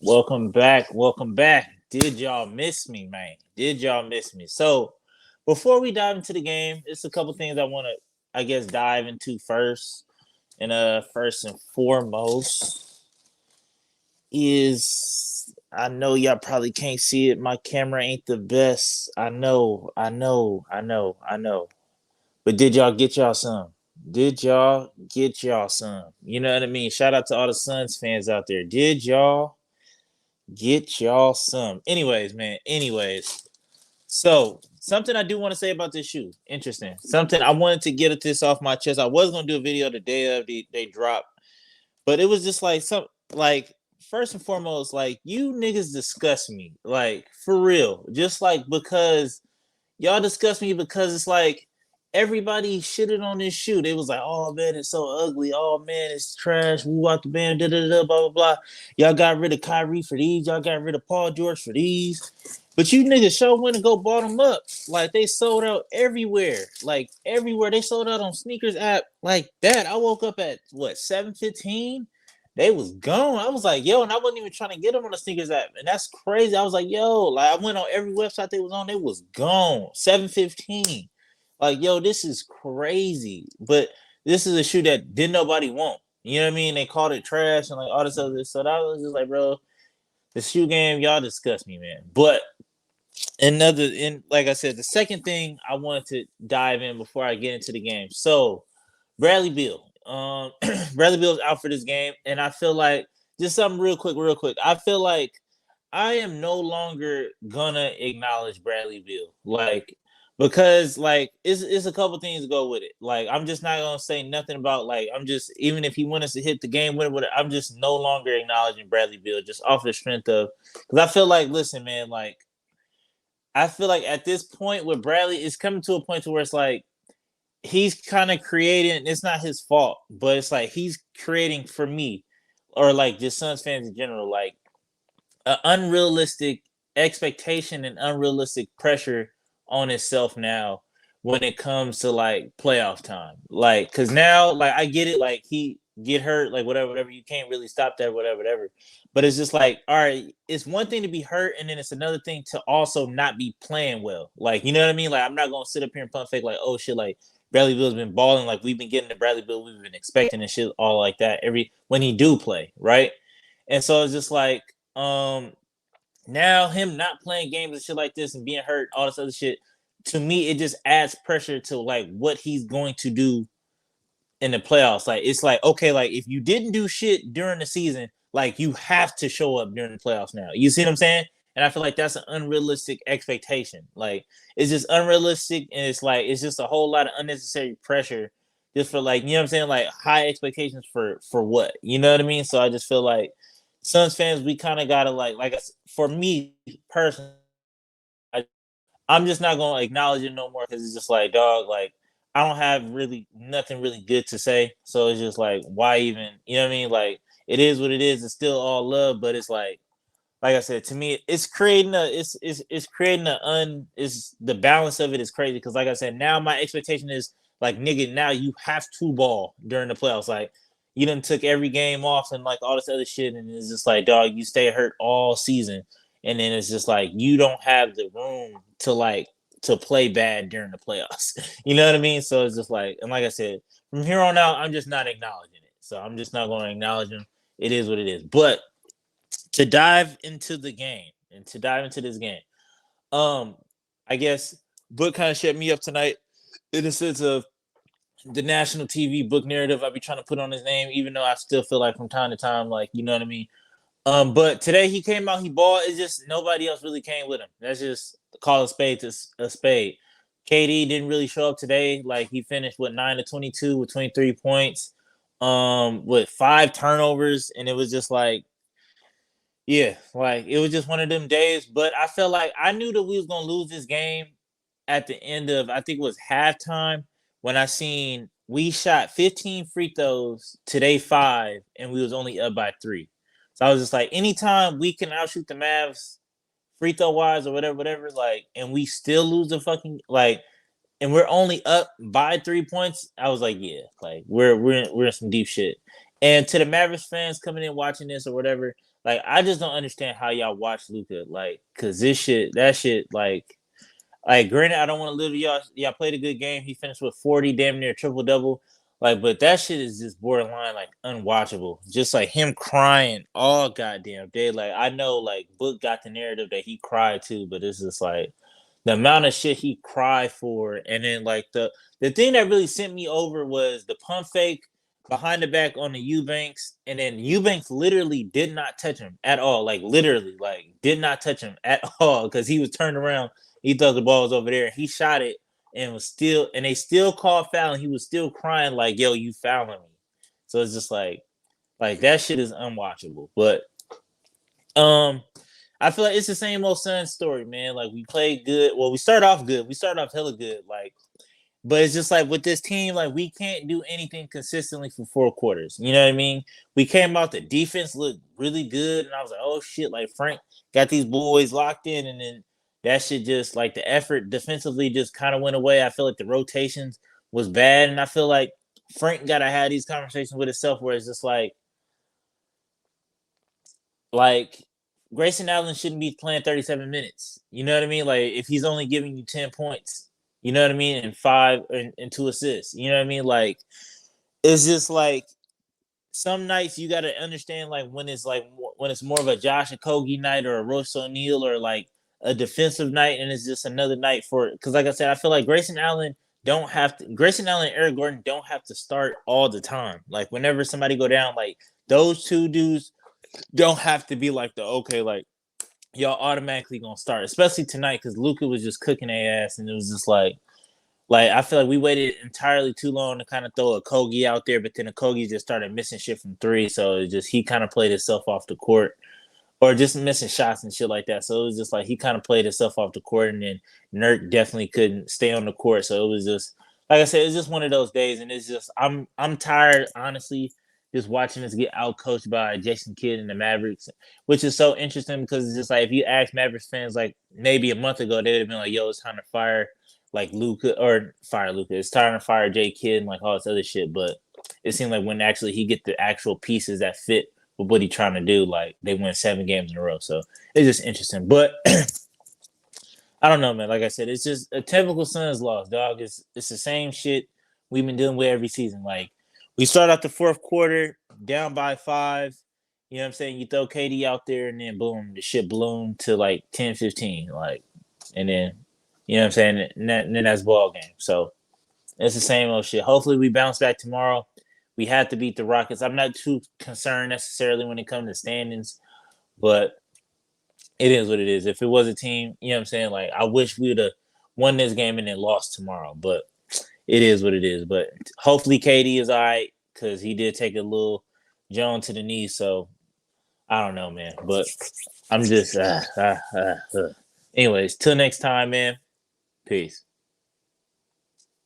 Welcome back. Welcome back. Did y'all miss me, man? Did y'all miss me? So, before we dive into the game, it's a couple things I want to, I guess, dive into first. And first and foremost is I know y'all probably can't see it. My camera ain't the best. I know. But did y'all get y'all some? Did y'all get y'all some? You know what I mean? Shout out to all the Suns fans out there. Did y'all get y'all some? Anyways, man. Anyways, so something I do want to say about this shoe. Interesting. Something I wanted to get this off my chest. I was gonna do a video the day of they drop, but it was just like like first and foremost, like you niggas disgust me. Like for real. Just like because y'all disgust me because it's like everybody shitted on this shoe. They was like, "Oh man, it's so ugly. Oh man, it's trash. We walked the band. Da da da. Blah blah blah. Y'all got rid of Kyrie for these. Y'all got rid of Paul George for these. But you niggas show went and go bought them up. Like they sold out everywhere. Like everywhere. They sold out on sneakers app like that. I woke up at what 7:15. They was gone. I was like, yo, and I wasn't even trying to get them on the sneakers app. And that's crazy. I was like, yo, like I went on every website they was on, they was gone. 7:15. Like, yo, this is crazy. But this is a shoe that didn't nobody want. You know what I mean? They called it trash and like all this other. So that was just like, bro, the shoe game, y'all disgust me, man. But like I said, the second thing I wanted to dive in before I get into the game. So Bradley Beal. Bradley Beal's out for this game, and I feel like just something real quick. I feel like I am no longer gonna acknowledge Bradley Beal, like because like it's a couple things to go with it. Like I'm just not gonna say nothing about like I'm just even if he wants to hit the game with it, I'm just no longer acknowledging Bradley Beal just off the strength of because I feel like listen, man, like I feel like at this point with Bradley, it's coming to a point to where it's like he's kind of creating. It's not his fault, but it's like he's creating for me, or like just Suns fans in general, like an unrealistic expectation and unrealistic pressure on itself now when it comes to like playoff time. Like, cause now, like I get it, like he get hurt, like whatever. You can't really stop that, whatever. But it's just like, all right, it's one thing to be hurt, and then it's another thing to also not be playing well. Like, you know what I mean? Like, I'm not gonna sit up here and pump fake, like, oh shit, like Bradley Bill's been balling, like we've been getting the Bradley Bill, we've been expecting and shit, all like that every when he do play, right? And so it's just like, now him not playing games and shit like this and being hurt, all this other shit, to me, it just adds pressure to like what he's going to do in the playoffs. Like it's like, okay, like if you didn't do shit during the season, like you have to show up during the playoffs now. You see what I'm saying? And I feel like that's an unrealistic expectation. Like it's just unrealistic, and it's like it's just a whole lot of unnecessary pressure just for like you know what I'm saying, like high expectations for what you know what I mean. So I just feel like Suns fans, we kind of gotta for me personally, I, I'm just not gonna acknowledge it no more because it's just like dog, like I don't have really nothing really good to say. So it's just like why even you know what I mean? Like it is what it is. It's still all love, but it's like I said, to me, it's creating it's creating a is the balance of it is crazy because like I said, now my expectation is like nigga, now you have to ball during the playoffs. Like you done took every game off and like all this other shit, and it's just like dog, you stay hurt all season, and then it's just like you don't have the room to like to play bad during the playoffs. You know what I mean? So it's just like, and like I said, from here on out, I'm just not acknowledging it. So I'm just not going to acknowledge him. It is what it is. But to dive into the game and to dive into this game, um, I guess book kind of shut me up tonight in the sense of the national TV book narrative I be trying to put on his name, even though I still feel like from time to time, like you know what I mean. But today he came out, he balled. It's just nobody else really came with him. That's just call a spade to a spade. KD didn't really show up today. Like he finished with 9 to 22 with 23 points, with 5 turnovers, and it was just like yeah, like it was just one of them days. But I felt like I knew that we was gonna lose this game at the end of I think it was halftime when I seen we shot 15 free throws today 5 and we was only up by 3. So I was just like, anytime we can outshoot the Mavs free throw wise or whatever, like, and we still lose the fucking like, and we're only up by 3 points. I was like, yeah, like we're in some deep shit. And to the Mavericks fans coming in watching this or whatever, like I just don't understand how y'all watch Luka. Like, cause that shit, like, granted, I don't want to little y'all played a good game. He finished with 40, damn near triple double. Like, but that shit is just borderline like unwatchable. Just like him crying all goddamn day. Like, I know like Book got the narrative that he cried too, but it's just like the amount of shit he cried for, and then like the thing that really sent me over was the pump fake behind the back on the Eubanks, and then Eubanks literally did not touch him at all. Like literally, like did not touch him at all because he was turned around. He thought the ball was over there. He shot it and was still, and they still called foul, and he was still crying like, "Yo, you fouling me." So it's just like that shit is unwatchable. But um, I feel like it's the same old Suns story, man. Like we played good. Well, we start off good. We start off hella good. Like, but it's just like with this team, like we can't do anything consistently for 4 quarters. You know what I mean? We came out, the defense looked really good, and I was like, oh shit, like Frank got these boys locked in, and then that shit just like the effort defensively just kind of went away. I feel like the rotations was bad, and I feel like Frank gotta have these conversations with himself where it's just like Grayson Allen shouldn't be playing 37 minutes. You know what I mean? Like if he's only giving you 10 points, you know what I mean, and five and 2 assists. You know what I mean? Like it's just like some nights you gotta understand when it's more of a Josh Okogie night or a Royce O'Neal or like a defensive night, and it's just another night for, because like I said, I feel like Grayson Allen and Eric Gordon don't have to start all the time. Like whenever somebody go down, like those two dudes don't have to be like like y'all automatically gonna start, especially tonight because Luka was just cooking their ass, and it was just like I feel like we waited entirely too long to kind of throw a Kogi out there, but then a Kogi just started missing shit from three, so it just he kind of played himself off the court, or just missing shots and shit like that. So it was just like he kind of played himself off the court, and then Nurk definitely couldn't stay on the court. So it was just like I said, it's just one of those days, and it's just I'm tired, honestly, just watching us get out coached by Jason Kidd and the Mavericks, which is so interesting because it's just like if you ask Mavericks fans like maybe a month ago, they would have been like, "Yo, it's time to fire like Luka or fire Luka. It's time to fire Jay Kidd and like all this other shit." But it seemed like when actually he get the actual pieces that fit with what he's trying to do, like they win 7 games in a row. So it's just interesting. But I don't know, man. Like I said, it's just a typical Suns loss, dog. It's the same shit we've been dealing with every season. Like we start out the fourth quarter down by 5. You know what I'm saying? You throw KD out there, and then boom, the shit ballooned to like 10, 15. Like, and then you know what I'm saying? And then that's ball game. So it's the same old shit. Hopefully we bounce back tomorrow. We have to beat the Rockets. I'm not too concerned necessarily when it comes to standings, but it is what it is. If it was a team, you know what I'm saying? Like I wish we would have won this game and then lost tomorrow, but it is what it is. But hopefully KD is all right because he did take a little Joan to the knee. So I don't know, man. But I'm just anyways, till next time, man. Peace.